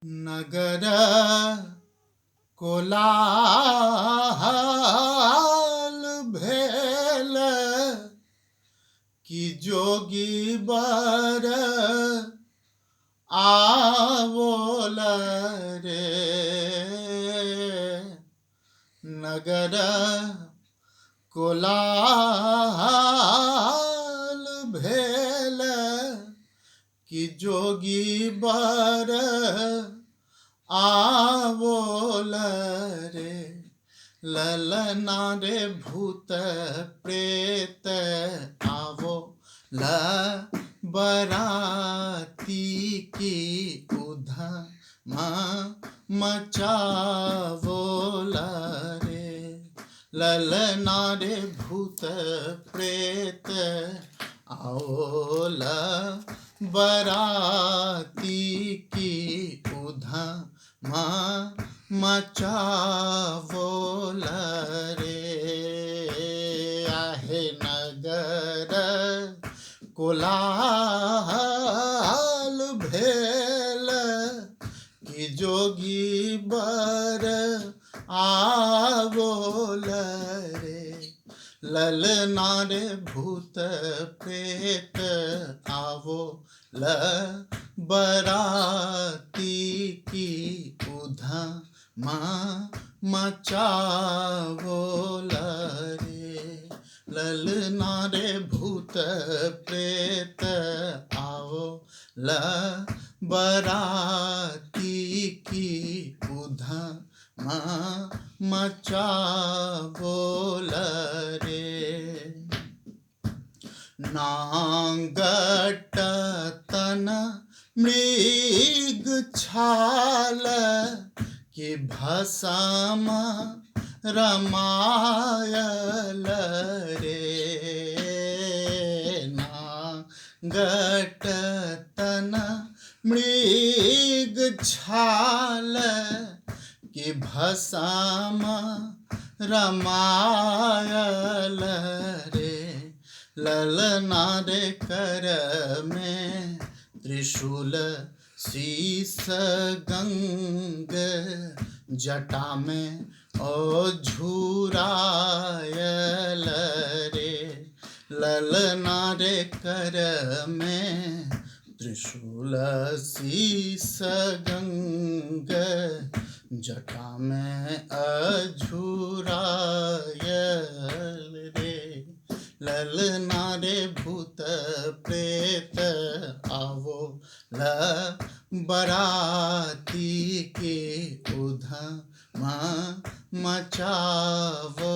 नगर कोलाहल भेल कि जोगी बर आवोल रे। नगर कोलाहल भेल कि जोगी बर आवोल रे। ललना रे भूत प्रेत आवो ल बराती की उधम मचावोल रे। ललना रे भूत प्रेत आओल बराती की उधम मचावोल रे। आहे नगर कोलाहल भेल कि जोगी बर आवोल रे। ललना रे भूत प्रेत आवो ल बराती की उधम मचावोल रे। ललना रे भूत प्रेत आओ ल बराती की उधम मचावोल रे। नांगट तन मृग छाल कि भसम रमायल रे। नांगट तन मृग छाल कि भसम रमायल रे। ललना रे कर में त्रिशूल शीस गंग जटा में ओझुरायल रे। ललना रे कर में त्रिशूल शीस गंग जटा में अझुरायल रे। ललना रे भूत प्रेत आवो ल बराती के उधम मचावो